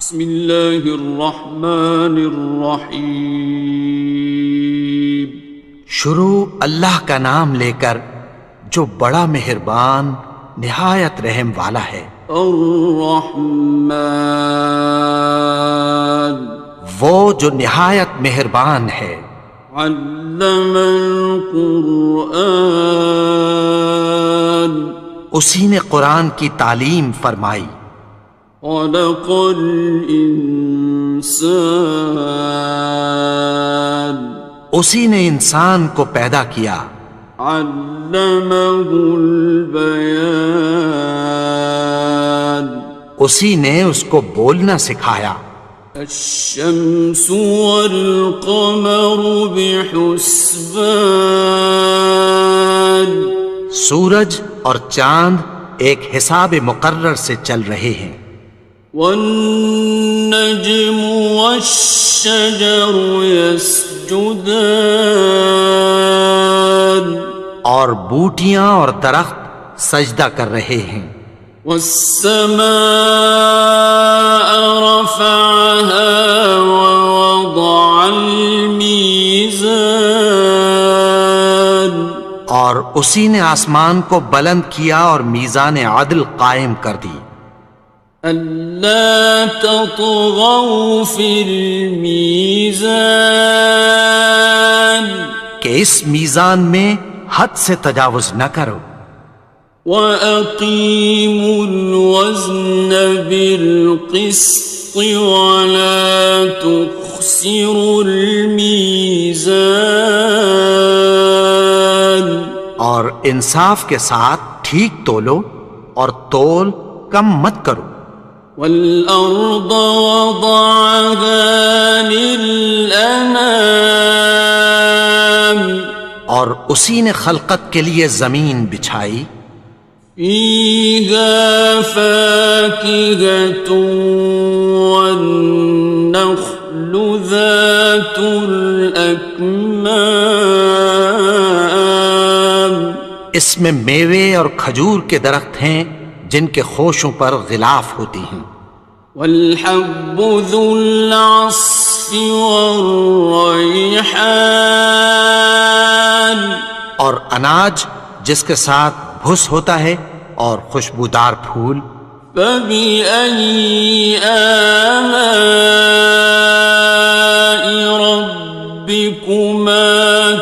بسم اللہ الرحمن الرحیم۔ شروع اللہ کا نام لے کر جو بڑا مہربان نہایت رحم والا ہے۔ الرحمن، وہ جو نہایت مہربان ہے۔ علم القرآن، اسی نے قرآن کی تعلیم فرمائی۔ خلق الانسان، اسی نے انسان کو پیدا کیا۔ علمہ البیان، اسی نے اس کو بولنا سکھایا۔ الشمس والقمر بحسبان، سورج اور چاند ایک حساب مقرر سے چل رہے ہیں۔ والنجم والشجر يسجدان، اور بوٹیاں اور درخت سجدہ کر رہے ہیں۔ والسماء رفعها ووضع الميزان، اور اسی نے آسمان کو بلند کیا اور میزان عدل قائم کر دی۔ أَلَّا تَطْغَوْا فِي الْمِيزَانِ، کہ اس میزان میں حد سے تجاوز نہ کرو۔ وَأَقِيمُوا الْوَزْنَ بِالْقِسْطِ وَلَا تُخْسِرُوا الْمِيزَانَ، اور انصاف کے ساتھ ٹھیک تولو اور تول کم مت کرو۔ وَالْأَرْضَ وَضَعَهَا لِلْأَنَامِ، اور اسی نے خلقت کے لیے زمین بچھائی۔ فِيهَا فَاكِهَةٌ وَالنَّخْلُ ذَاتُ الْأَكْمَامِ، اس میں میوے اور کھجور کے درخت ہیں جن کے خوشوں پر غلاف ہوتی ہیں۔ وَالْحَبُّ ذُو الْعَصْفِ وَالرَّيْحَانِ، اور اناج جس کے ساتھ بھس ہوتا ہے اور خوشبودار پھول۔ فَبِأَيِّ آلَاءِ رَبِّكُمَا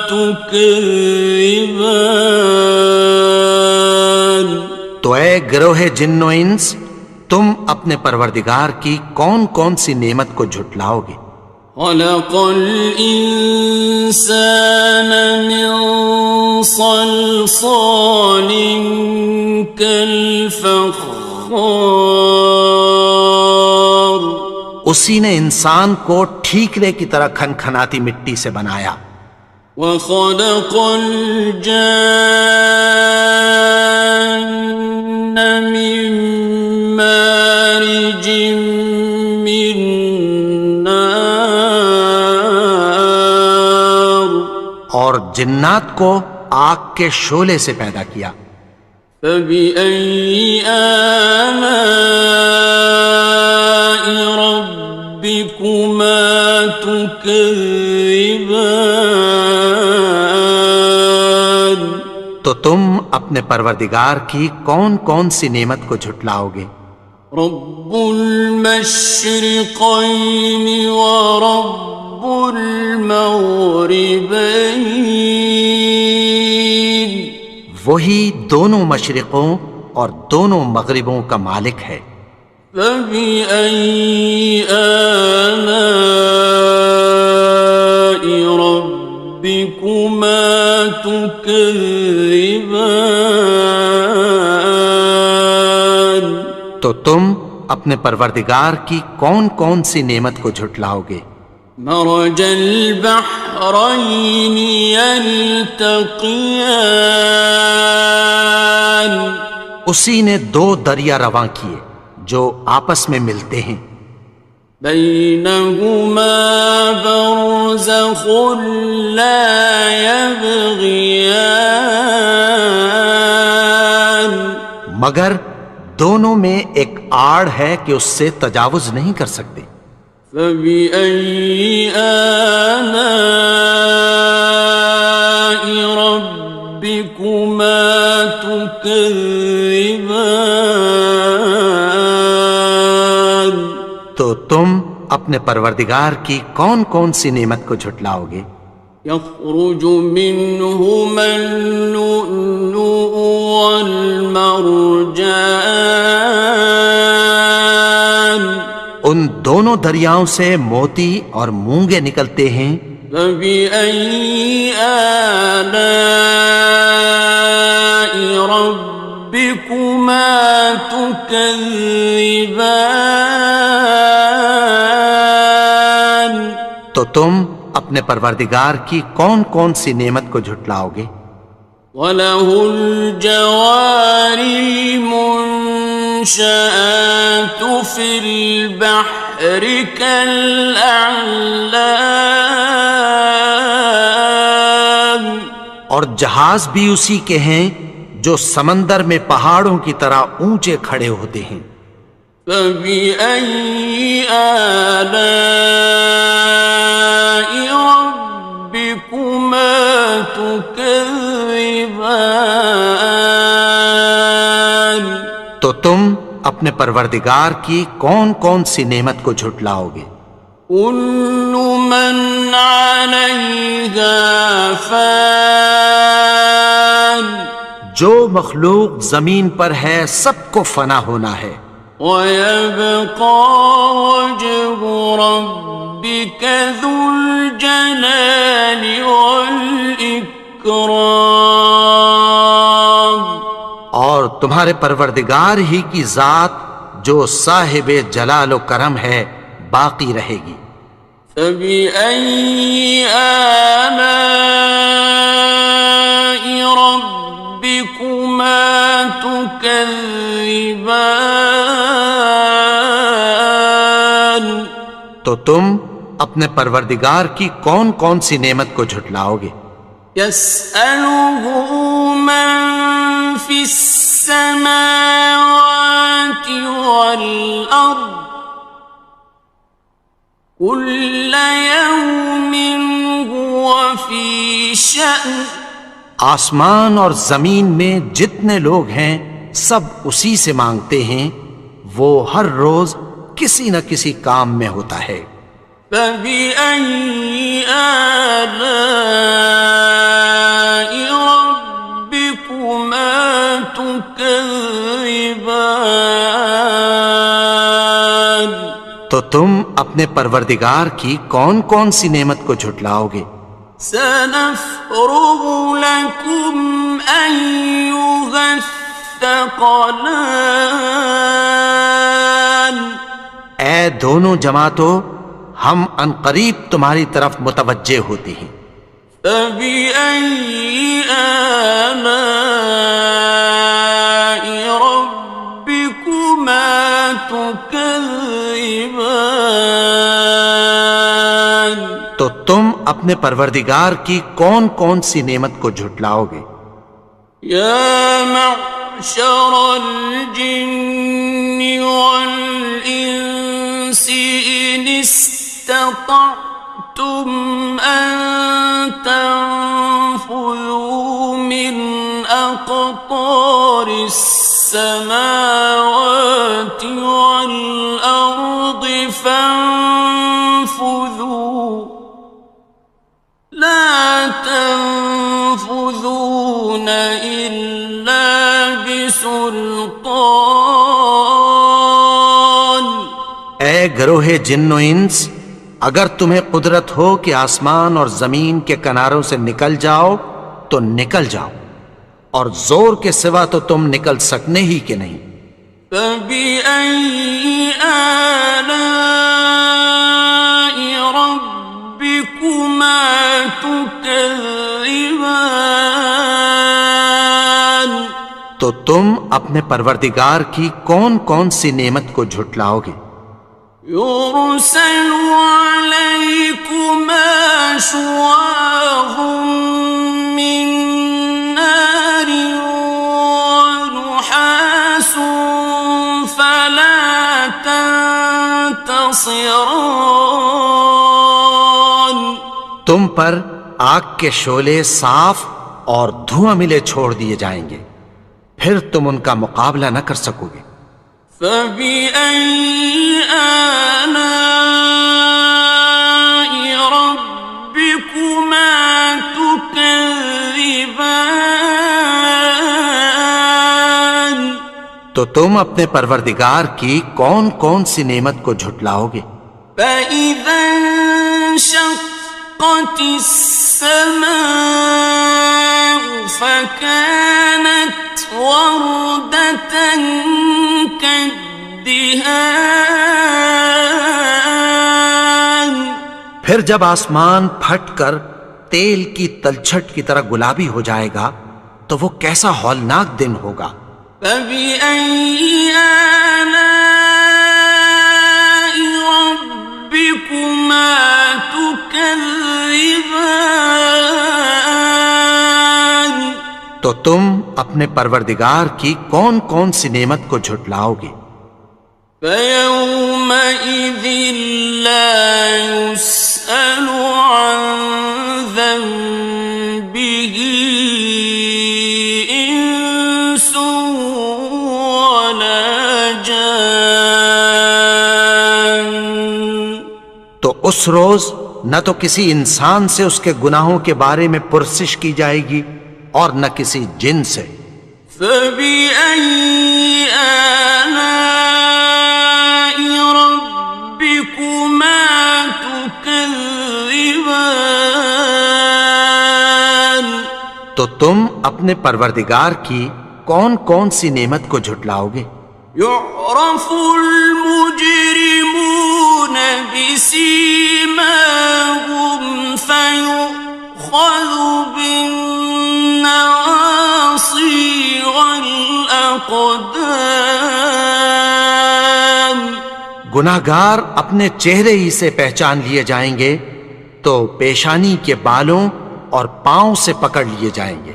تُكَذِّبَانِ، تو اے گروہ جن و انس، تم اپنے پروردگار کی کون کون سی نعمت کو جھٹلاؤ گے؟ خَلَقَ الْإِنسَانَ مِنْ صَلْصَالٍ كَالْفَخَّارِ، اسی نے انسان کو ٹھیکرے کی طرح کھنکھناتی مٹی سے بنایا۔ وَخَلَقَ الْجَانَّ مِن مَّارِجٍ مِّن نَّارٍ، اور جنات کو آگ کے شعلے سے پیدا کیا۔ فَبِأَيِّ آلَاءِ رَبِّكُمَا تُكَذِّبَانِ، تو تم اپنے پروردگار کی کون کون سی نعمت کو جھٹلاؤ گے؟ رب المشرقین ورب المغربین، وہی دونوں مشرقوں اور دونوں مغربوں کا مالک ہے۔ فَبِأَيِّ آلَاءِ رَبِّكُمَا تُكَذِّبَانِ، تو تم اپنے پروردگار کی کون کون سی نعمت کو جھٹلاؤ گے؟ مرج البحرین یلتقیان، اسی نے دو دریا رواں کیے جو آپس میں ملتے ہیں۔ بینہما برزخ لا یبغیان، مگر دونوں میں ایک آڑ ہے کہ اس سے تجاوز نہیں کر سکتے۔ فبأي آلاء ربكما تكذبان؟ تو تم اپنے پروردگار کی کون کون سی نعمت کو جھٹلاؤ گے؟ يخرج منهما اللؤلؤ والمرجان ان دونوں دریاؤں سے موتی اور مونگے نکلتے ہیں۔ فبأي آلاء ربكما تكذبان؟ تو تم اپنے پروردگار کی کون کون سی نعمت کو جھٹلاؤ گے؟ وَلَهُ الْجَوَارِ الْمُنشَآتُ فِي الْبَحْرِ كَالْأَعْلَامِ، اور جہاز بھی اسی کے ہیں جو سمندر میں پہاڑوں کی طرح اونچے کھڑے ہوتے ہیں۔ فَبِأَيِّ آلَاءِ رَبِّكُمَا تُكَذِّبَانِ؟ تو تم اپنے پروردگار کی کون کون سی نعمت کو جھٹلاؤ گے؟ كُلُّ مَنْ عَلَيْهَا فَانٍ، جو مخلوق زمین پر ہے سب کو فنا ہونا ہے۔ وَيَبْقَى وَجْهُ رَبِّكَ ذُو الْجَلَالِ وَالْإِكْرَامِ، اور تمہارے پروردگار ہی کی ذات جو صاحب جلال و کرم ہے باقی رہے گی۔ فَبِأَيِّ آلَاءِ رَبِّكُمَا تُكَذِّبَانِ؟ تو تم اپنے پروردگار کی کون کون سی نعمت کو جھٹلاؤ گے؟ يَسْأَلُهُ مَن فِي السَّمَاوَاتِ وَالْأَرْضِ كُلَّ يَوْمٍ هُوَ فِي شَأْنٍ، آسمان اور زمین میں جتنے لوگ ہیں سب اسی سے مانگتے ہیں، وہ ہر روز کسی نہ کسی کام میں ہوتا ہے۔ فَبِأَيِّ آلَاءِ رَبِّكُمَا تُكَذِّبَانِ؟ تو تم اپنے پروردگار کی کون کون سی نعمت کو جھٹلاؤ گے؟ سَنَفْرُغُ لَكُمْ أَيُّهَ الثَّقَلَانِ؟ اے دونوں جماعتوں، ہم عنقریب تمہاری طرف متوجہ ہوتے ہیں۔ فَبِأَيِّ آلَاءِ رَبِّكُمَا تُكَذِّبَانِ؟ تو تم اپنے پروردگار کی کون کون سی نعمت کو جھٹلاؤ گے؟ يَا مَعْشَرَ الْجِنِّ وَالْإِنسِ إِنِ اسْتَطَعْتُمْ أَن تَنفُذُوا مِنْ أَقْطَارِ السَّمَاوَاتِ وَالْأَرْضِ فَانفُذُوا لَا تَنفُذُونَ إِلَّا بِسُلْطَانٍ۔ اے گروہ جن و انس، اگر تمہیں قدرت ہو کہ آسمان اور زمین کے کناروں سے نکل جاؤ تو نکل جاؤ، اور زور کے سوا تو تم نکل سکنے ہی کہ نہیں۔ فَبِأَيِّ آلَاءِ رَبِّكُمَا تُكَذِّبَانِ؟ تو تم اپنے پروردگار کی کون کون سی نعمت کو جھٹلاؤ گے؟ يُرْسَلُ عَلَيْكُمَا شُوَاظٌ مِّن نَّارٍ وَنُحَاسٌ فَلَا خصران. تم پر آگ کے شعلے صاف اور دھواں ملے چھوڑ دیے جائیں گے، پھر تم ان کا مقابلہ نہ کر سکو گے۔ فبأي آلاء ربكما تكذبان. تو تم اپنے پروردگار کی کون کون سی نعمت کو جھٹلاؤ گے؟ فإذا انشقت السماء فكانت وردة كالدهان. پھر جب آسمان پھٹ کر تیل کی تلچھٹ کی طرح گلابی ہو جائے گا تو وہ کیسا ہولناک دن ہوگا۔ فبأي آلاء ربكما تكذبان. تو تم اپنے پروردگار کی کون کون سی نعمت کو جھٹلاؤ گے؟ فيومئذ لا يسأل عن ذنبه إنس ولا جان. تو اس روز نہ تو کسی انسان سے اس کے گناہوں کے بارے میں پرسش کی جائے گی اور نہ کسی جن سے۔ فبأي آلاء ربكما تكذبان. تو تم اپنے پروردگار کی کون کون سی نعمت کو جھٹلاؤ گے؟ يعرف المجرمون بسيماهم فيؤخذ بالنواصي والأقدام. گناہگار اپنے چہرے ہی سے پہچان لیے جائیں گے تو پیشانی کے بالوں اور پاؤں سے پکڑ لیے جائیں گے۔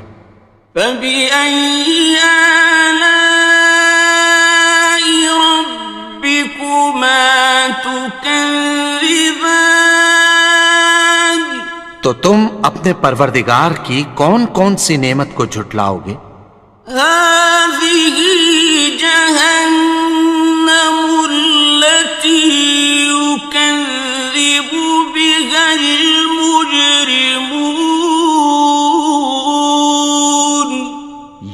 فبأي آلاء ربكما تكذبان. تو تم اپنے پروردگار کی کون کون سی نعمت کو جھٹلاؤ گے؟ هذه جهنم التي يكذب بها المجرمون.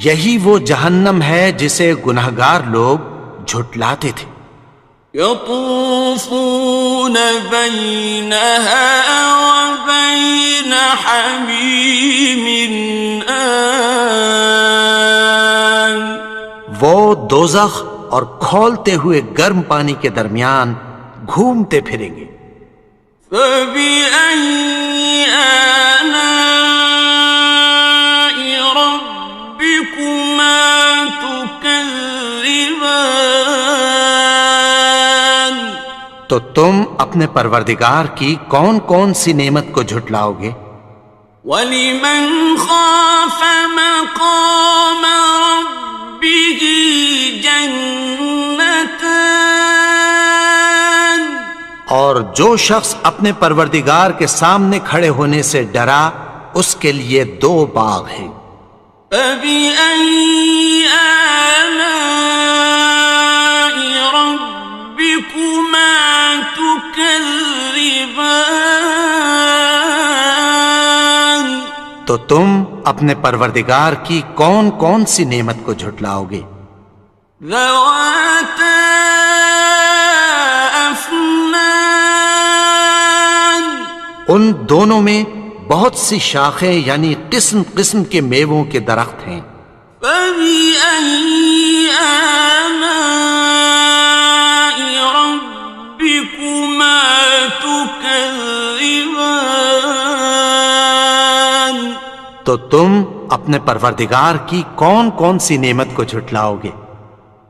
یہی وہ جہنم ہے جسے گناہگار لوگ جھٹلاتے تھے۔ يطوفون بينها وبين حميم آن. وہ دوزخ اور کھولتے ہوئے گرم پانی کے درمیان گھومتے پھریں گے۔ فبأي آلاء ربكما تكذبان. تو تم اپنے پروردگار کی کون کون سی نعمت کو جھٹلاؤ گے؟ وَلِمَنْ خَافَ مَقَامَ رَبِّهِ جَنَّتَانِ. اور جو شخص اپنے پروردگار کے سامنے کھڑے ہونے سے ڈرا اس کے لیے دو باغ ہیں۔ فَبِأَيِّ آلَاءِ رَبِّكُمَا تُكَذِّبَانِ. تو تم اپنے پروردگار کی کون کون سی نعمت کو جھٹلاؤ گے؟ ذَوَاتَا أَفْنَانٍ. ان دونوں میں بہت سی شاخیں یعنی قسم قسم کے میووں کے درخت ہیں۔ فَبِأَيِّ آلَاءِ رَبِّكُمَا تُكَذِّبَانِ. تو تم اپنے پروردگار کی کون کون سی نعمت کو جھٹلاؤ گے؟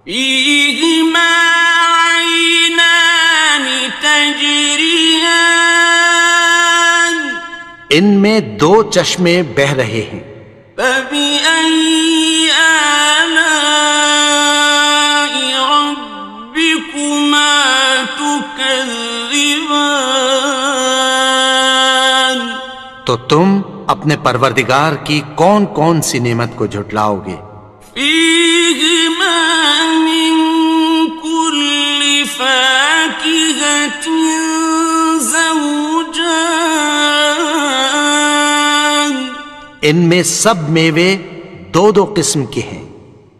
فِيهِمَا عَيْنَانِ تَجْرِيَانِ. ان میں دو چشمے بہہ رہے ہیں۔ فَبِأَيِّ آلَاءِ رَبِّكُمَا تُكَذِّبَانِ. تو تم اپنے پروردگار کی کون کون سی نعمت کو جھٹلاؤ گے؟ فیہما من کل فاکہۃ زوجان، ان میں سب میوے دو دو قسم کے ہیں۔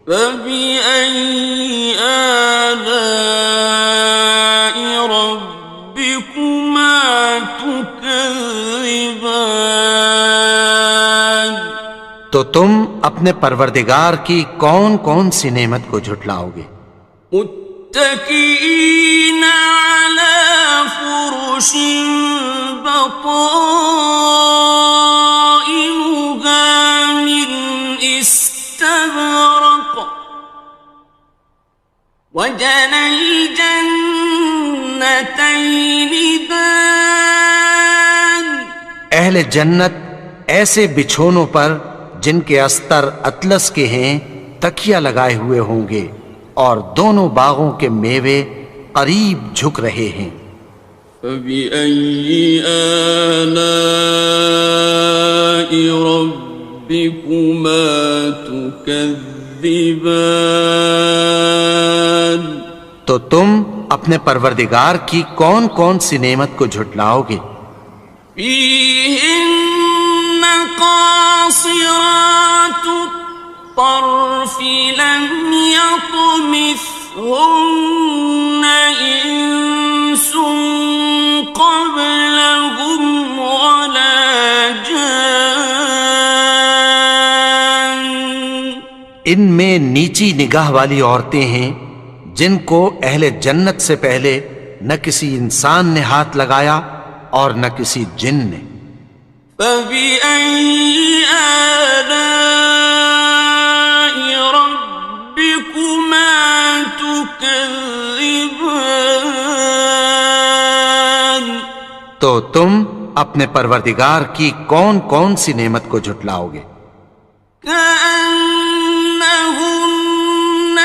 فبأي آلاء ربكما تكذبان، تو تم اپنے پروردگار کی کون کون سی نعمت کو جھٹلاؤ گے؟ متكئين على فرش بطائنها من استبرق، وجنى الجنتين دان، اہل جنت ایسے بچھونوں پر جن کے استر اطلس کے ہیں تکیہ لگائے ہوئے ہوں گے، اور دونوں باغوں کے میوے قریب جھک رہے ہیں۔ فبأي آلاء ربكما تكذبان، تو تم اپنے پروردگار کی کون کون سی نعمت کو جھٹلاؤ گے؟ فيهن قاصرات الطرف لم يطمثهن إنس قبلهم ولا جان، ان میں نیچی نگاہ والی عورتیں ہیں جن کو اہل جنت سے پہلے نہ کسی انسان نے ہاتھ لگایا اور نہ کسی جن نے۔ فبأي آلاء ربكما تكذبان، تو تم اپنے پروردگار کی کون کون سی نعمت کو جھٹلاؤ گے؟ كأنهن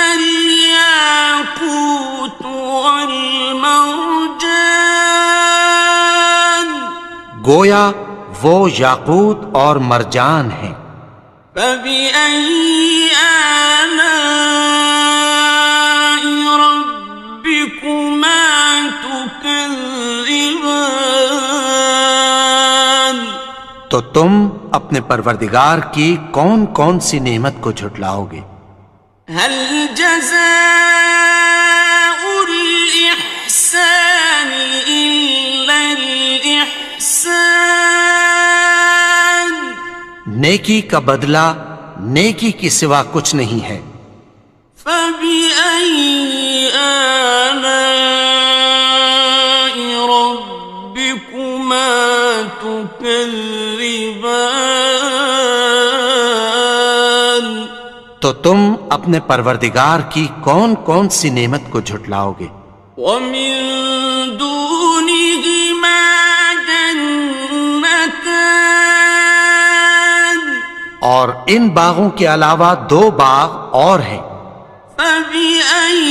الياقوت والمرجان، گویا وہ یاقوت اور مرجان ہیں۔ فبأي آلاء ربكما تكذبان، تو تم اپنے پروردگار کی کون کون سی نعمت کو جھٹلاؤ گے؟ هل جزاء الإحسان إلا الإحسان، نیکی کا بدلہ نیکی کی سوا کچھ نہیں ہے۔ فبأي آلاء ربكما تكذبان، تو تم اپنے پروردگار کی کون کون سی نعمت کو جھٹلاؤ گے؟ ومن دونهما جنتان، اور ان باغوں کے علاوہ دو باغ اور ہیں۔ فبأي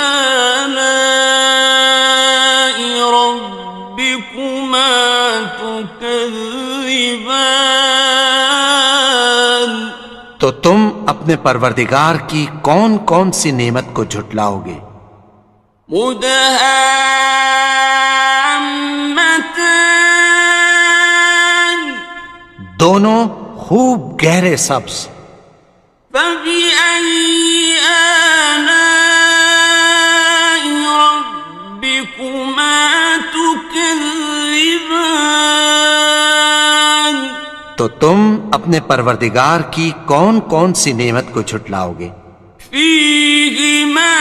آلاء ربكما تكذبان، تو تم اپنے پروردگار کی کون کون سی نعمت کو جھٹلاؤ گے؟ مدهامتان، دونوں خوب گہرے سبز۔ فبأي آلاء ربكما تكذبان، تو تم اپنے پروردگار کی کون کون سی نعمت کو جھٹلاؤ گے؟ فيهما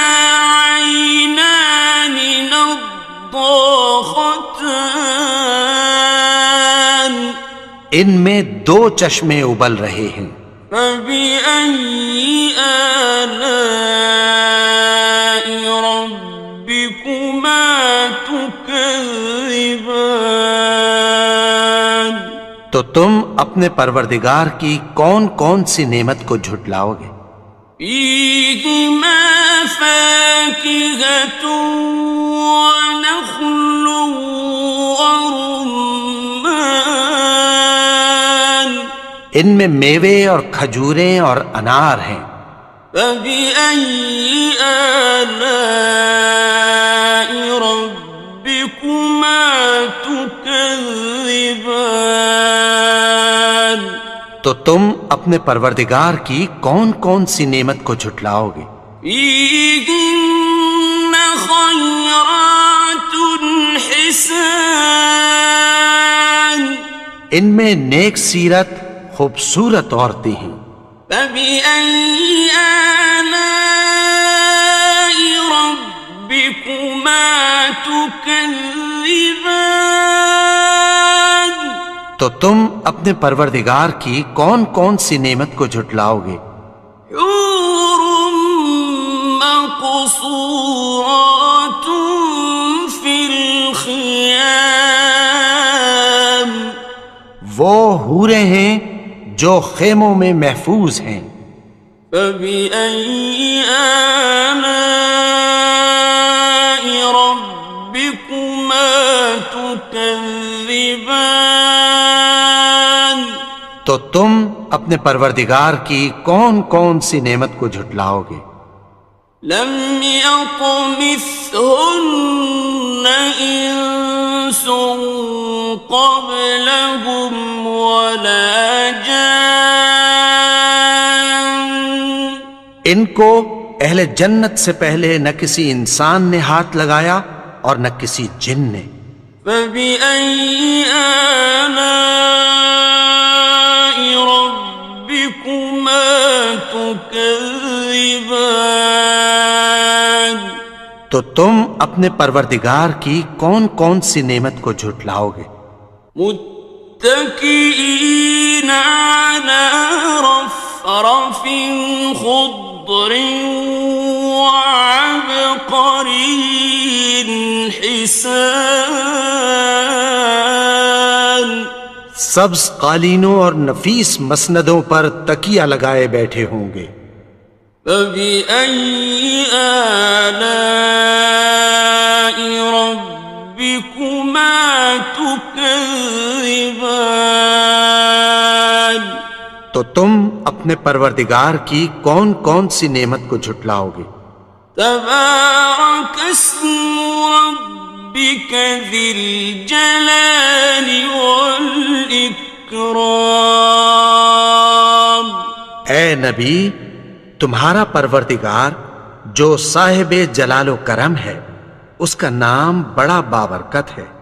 عينان نضاختان، ان میں دو چشمے ابل رہے ہیں۔ فبأي آلاء ربكما تكذبان، تو تم اپنے پروردگار کی کون کون سی نعمت کو جھٹلاؤ گے؟ فيهما فاكهة ونخل ورمان، ان میں میوے اور کھجوریں اور انار ہیں۔ فبأي آلاء ربكما تكذبان؟ تو تم اپنے پروردگار کی کون کون سی نعمت کو جھٹلاؤ گے؟ فيهن خيرات حسان، ان میں نیک سیرت خوبصورت عورتیں ہیں۔ فبأي آلاء ربكما تكذبان؟ تو تم اپنے پروردگار کی کون کون سی نعمت کو جھٹلاؤ گے؟ حور مقصورات في الخيام، وہ حوریں ہیں جو خیموں میں محفوظ ہیں۔ فبأي آلاء ربكما تكذبان؟ تو تم اپنے پروردگار کی کون کون سی نعمت کو جھٹلاؤ گے؟ لم يطمثهن إنس قبلهم ولا جان، ان کو اہل جنت سے پہلے نہ کسی انسان نے ہاتھ لگایا اور نہ کسی جن نے۔ فبأي آلاء ربكما تكذبان؟ تو تم اپنے پروردگار کی کون کون سی نعمت کو جھٹلاؤ گے؟ متكئين على رفرف خضر وعبقري حسان، سبز قالینوں اور نفیس مسندوں پر تکیہ لگائے بیٹھے ہوں گے۔ فبأي آلاء ربكما تكذبان؟ تو تم اپنے پروردگار کی کون کون سی نعمت کو جھٹلاؤ گے؟ تبارك اسم ربك ذي الجلال والإكرام۔ اے نبی، تمہارا پروردگار جو صاحب جلال و کرم ہے، اس کا نام بڑا بابرکت ہے۔